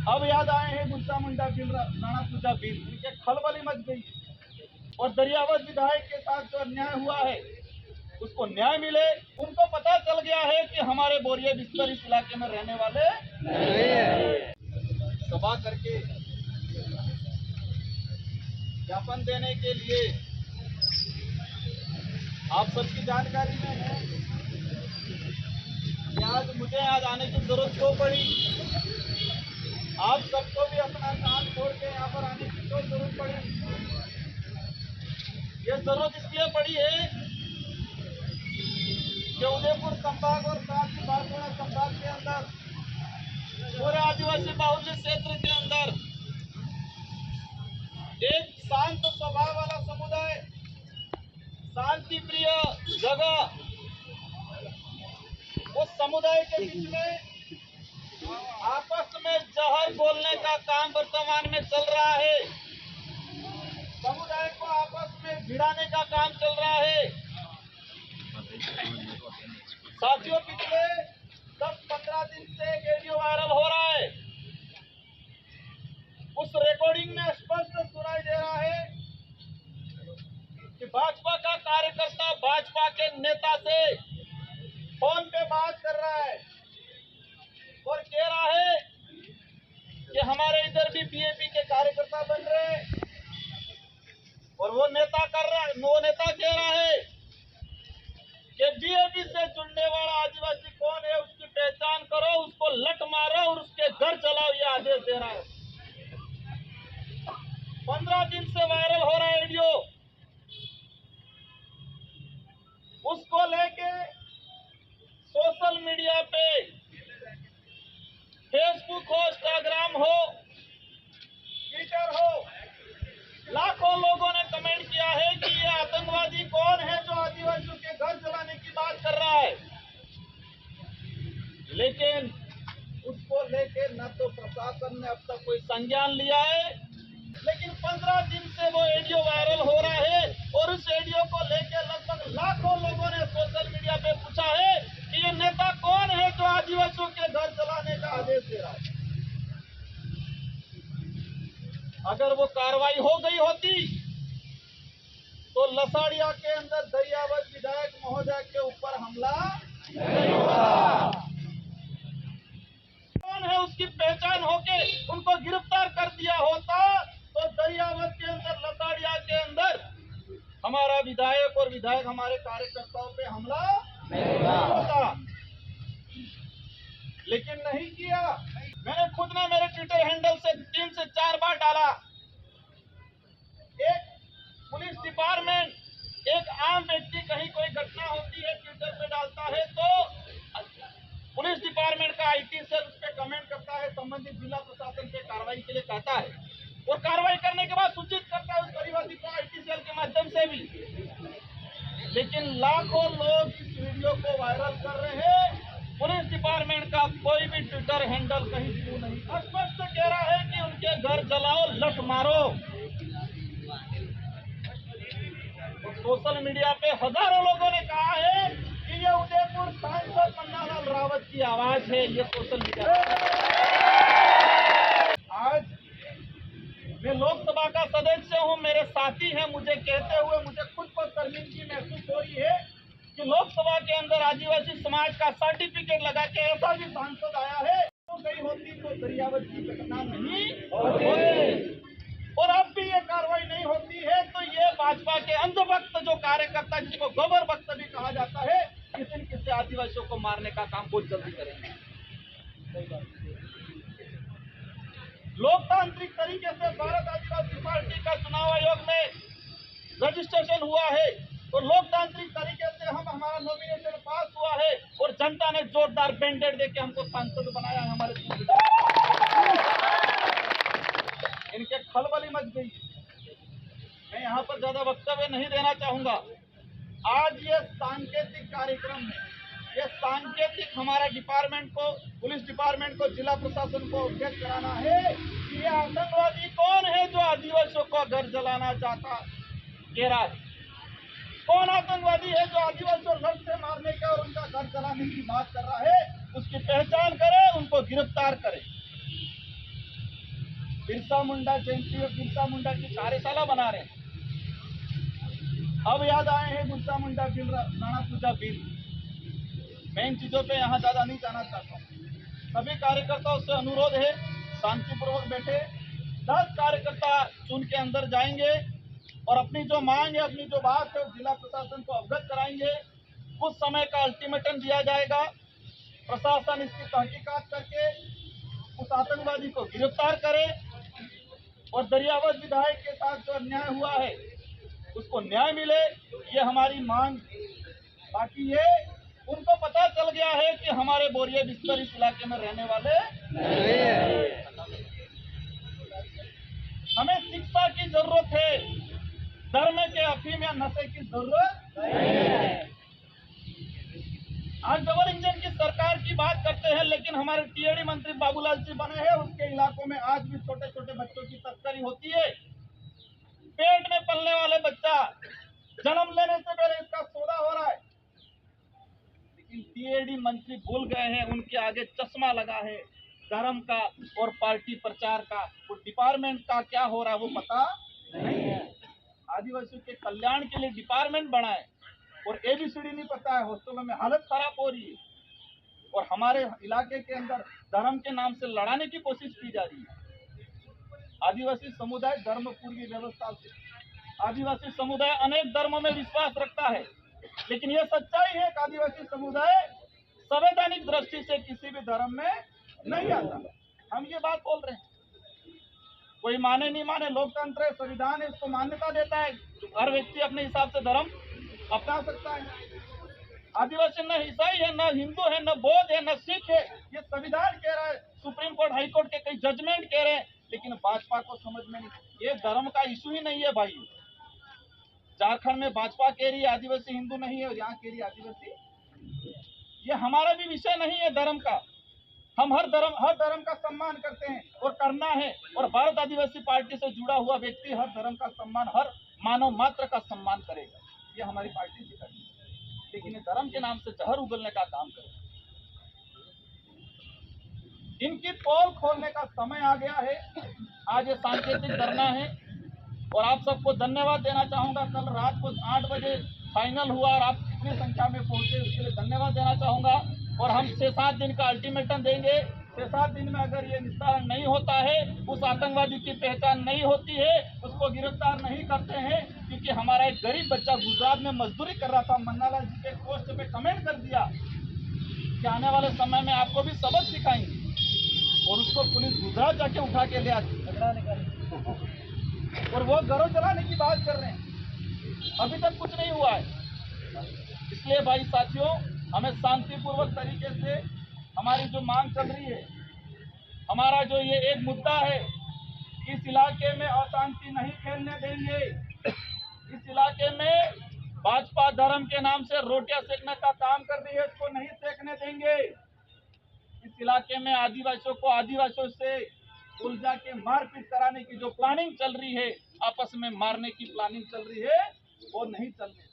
अब याद आए हैं गुस्सा मुंडा बिल राणा पूजा बिल, उनके खलबली मच गई और दरियावत विधायक के साथ जो अन्याय हुआ है उसको न्याय मिले। उनको पता चल गया है कि हमारे बोरिया बिस्तर इस इलाके में रहने वाले नहीं है। सभा करके ज्ञापन देने के लिए आप सबकी जानकारी में है कि आज मुझे आज आने की जरूरत क्यों पड़ी। आप सबको भी अपना काम छोड़ के यहाँ पर आने की क्यों जरूरत पड़ी। ये जरूरत इसलिए पड़ी है कि उदयपुर संभाग और साथ ही बांसवाड़ा संभाग के अंदर पूरे आदिवासी बाहुल्य क्षेत्र के अंदर एक शांत स्वभाव वाला समुदाय, शांति प्रिय जगह, उस समुदाय के बीच में आपस में जहर बोलने का काम वर्तमान में चल रहा है। समुदाय को आपस में भिड़ाने का काम चल रहा है। साथियों, पिछले 10-15 दिन से एक वीडियो वायरल हो रहा है। उस रिकॉर्डिंग में स्पष्ट सुनाई दे रहा है कि भाजपा का कार्यकर्ता भाजपा के नेता से फोन पे बात कर रहा है और कह रहा है कि हमारे इधर भी बीएपी के कार्यकर्ता बन रहे हैं। और वो नेता कह रहा है कि बीएपी से जुड़ने वाला आदिवासी कौन है उसकी पहचान करो, उसको लट मारो और उसके घर चलाओ, ये आदेश दे रहा है। 15 दिन से वायरल हो रहा है वीडियो। उसको लेके सोशल मीडिया पे, फेसबुक हो, इंस्टाग्राम हो, ट्विटर हो, लाखों लोगों ने कमेंट किया है कि ये आतंकवादी कौन है जो आदिवासियों के घर जलाने की बात कर रहा है। लेकिन उसको लेके न तो प्रशासन ने अब तक कोई संज्ञान लिया है, लेकिन 15 दिन से वो वीडियो वायरल हो रहा है और उस वीडियो को लेके लगभग लाखों लोगों ने सोशल मीडिया पे पूछा है कि ये नेता कौन है जो आदिवासियों के घर जलाने का आदेश दे रहा है। अगर वो कार्रवाई हो गई होती तो लसाड़िया के अंदर दरियावत विधायक महोदय के ऊपर हमला नहीं होता। कौन है उसकी पहचान होके उनको गिरफ्तार कर दिया होता तो दरियावत के अंदर, लसाड़िया के अंदर हमारा विधायक और विधायक हमारे कार्यकर्ताओं पे हमला नहीं होता। लेकिन नहीं किया। मैंने खुद ने मेरे ट्विटर हैंडल से 3 से 4 बार डाला। एक पुलिस डिपार्टमेंट, एक आम व्यक्ति कहीं कोई घटना होती है ट्विटर पे डालता है तो पुलिस डिपार्टमेंट का आईटी सेल उस पर कमेंट करता है, संबंधित जिला प्रशासन पे कार्रवाई के लिए कहता है और कार्रवाई करने के बाद सूचित करता है उस परिवादी को आईटी सेल के माध्यम से भी। लेकिन लाखों लोग इस वीडियो को वायरल कर रहे हैं। पुलिस डिपार्टमेंट का कोई भी ट्विटर हैंडल कहीं क्यों नहीं स्पष्ट कह रहा है कि उनके घर जलाओ, लट मारो। तो सोशल मीडिया पे हजारों लोगों ने कहा है कि ये उदयपुर सांसद पन्नालाल रावत की आवाज है। ये सोशल मीडिया आज मैं लोकसभा का सदस्य हूं, मेरे साथी हैं, मुझे कहते हुए मुझे खुद पर शर्मिंदगी महसूस हो रही है कि लोकसभा के अंदर आदिवासी समाज का सर्टिफिकेट लगा के ऐसा भी सांसद आया है। तो गई होती तो दरियावत की घटना नहीं होती और अब भी ये कार्रवाई नहीं होती है तो ये भाजपा के अंधभक्त जो कार्यकर्ता, जिसको गोबर भक्त भी कहा जाता है, किसी न किसी आदिवासियों को मारने का काम बहुत जल्दी करेंगे। लोकतांत्रिक तरीके से भारत आदिवासी पार्टी का चुनाव आयोग में रजिस्ट्रेशन हुआ है और लोकतांत्रिक तरीके से हमारा नॉमिनेशन पास हुआ है और जनता ने जोरदार बैंडेड देके हमको सांसद बनाया है। हमारे इनके खलबली मच गई। मैं यहाँ पर ज्यादा वक्तव्य नहीं देना चाहूंगा। आज ये सांकेतिक कार्यक्रम है, ये सांकेतिक हमारा डिपार्टमेंट को, पुलिस डिपार्टमेंट को, जिला प्रशासन को अवगत कराना है कि ये आतंकवादी कौन है जो आदिवासियों को घर जलाना चाहता कह रहा है। कौन आतंकवादी है जो आदिवासियों को लट से मारने का और उनका घर जलाने की बात कर रहा है। उसकी पहचान करे, उनको गिरफ्तार करे। बिरसा मुंडा जयंती और बिरसा मुंडा की कार्यशाला बना रहे हैं। अब याद आए हैं बिरसा मुंडा बिल, राणा पूजा बिल। मैं इन चीजों पे यहाँ ज्यादा नहीं जाना चाहता हूँ। सभी कार्यकर्ताओं से अनुरोध है, शांतिपूर्वक बैठे। 10 कार्यकर्ता चुन के अंदर जाएंगे और अपनी जो मांग है, अपनी जो बात है, जिला प्रशासन को अवगत कराएंगे। कुछ समय का अल्टीमेटम दिया जाएगा। प्रशासन इसकी तहकीकात करके उस आतंकवादी को गिरफ्तार करे और दरियावत विधायक के साथ जो अन्याय हुआ है उसको न्याय मिले, ये हमारी मांग। बाकी ये उनको पता चल गया है कि हमारे बोरिया बिस्तर इस इलाके में रहने वाले नहीं है। हमें शिक्षा की जरूरत है, धर्म के अफीम या नशे की जरूरत नहीं है। आज डबल इंजन की सरकार की बात करते हैं, लेकिन हमारे टीएडी मंत्री बाबूलाल जी बने हैं, उसके इलाकों में आज भी छोटे छोटे बच्चों की तस्करी होती है। पेट में पलने वाले बच्चा जन्म लेने से पहले इसका सौदा हो रहा है। लेकिन टीएडी मंत्री भूल गए हैं, उनके आगे चश्मा लगा है धर्म का और पार्टी प्रचार का। वो डिपार्टमेंट का क्या हो रहा है वो पता नहीं है। आदिवासियों के कल्याण के लिए डिपार्टमेंट बना है और एबीसीडी नहीं पता है। हॉस्टलों में हालत खराब हो रही है और हमारे इलाके के अंदर धर्म के नाम से लड़ाने की कोशिश की जा रही है। आदिवासी समुदाय धर्मपूर्वी व्यवस्था से, आदिवासी समुदाय अनेक धर्मों में विश्वास रखता है, लेकिन यह सच्चाई है कि आदिवासी समुदाय संवैधानिक दृष्टि से किसी भी धर्म में नहीं आता। हम ये बात बोल रहे हैं, कोई माने नहीं माने, लोकतंत्र है, संविधान है, इसको मान्यता देता है। हर व्यक्ति अपने हिसाब से धर्म अपना सकता है। आदिवासी न ईसाई है, न हिंदू है, न बौद्ध है, न सिख है, ये संविधान कह रहा है। सुप्रीम कोर्ट, हाई कोर्ट के कई जजमेंट कह रहे हैं, लेकिन भाजपा को समझ में नहीं। ये धर्म का इशू ही नहीं है भाई। झारखंड में भाजपा कह रही है आदिवासी हिंदू नहीं है और यहाँ कह रही है आदिवासी। ये हमारा भी विषय नहीं है धर्म का। हम हर धर्म का सम्मान करते हैं और करना है। और भारत आदिवासी पार्टी से जुड़ा हुआ व्यक्ति हर धर्म का सम्मान, हर मानव मात्र का सम्मान करेगा। ये हमारी पार्टी सिखाती है। लेकिन ये धर्म के नाम से जहर उगलने का काम करेगा। इनकी पोल खोलने का समय आ गया है। आज ये सांकेतिक धरना है और आप सबको धन्यवाद देना चाहूंगा। कल रात को 8 बजे फाइनल हुआ और आप कितनी संख्या में पहुंचे उसके लिए धन्यवाद देना चाहूंगा। और हम 6-7 दिन का अल्टीमेटम देंगे। 6-7 दिन में अगर ये निस्तारण नहीं होता है, उस आतंकवादी की पहचान नहीं होती है, उसको गिरफ्तार नहीं करते हैं, क्योंकि हमारा एक गरीब बच्चा गुजरात में मजदूरी कर रहा था, मन्नालाल जी के पोस्ट पे कमेंट कर दिया कि आने वाले समय में आपको भी सबक सिखाएंगे, और उसको पुलिस गुजरात जाके उठा के ले आती और वो घरों चलाने की बात कर रहे हैं। अभी तक कुछ नहीं हुआ है। इसलिए भाई साथियों, हमें शांतिपूर्वक तरीके से हमारी जो मांग चल रही है, हमारा जो ये एक मुद्दा है, इस इलाके में अशांति नहीं फैलने देंगे। इस इलाके में भाजपा धर्म के नाम से रोटियां सेकने का काम कर रही है, इसको नहीं सेकने देंगे। इस इलाके में आदिवासियों को आदिवासियों से उलझा के मारपीट कराने की जो प्लानिंग चल रही है, आपस में मारने की प्लानिंग चल रही है, वो नहीं चल रही।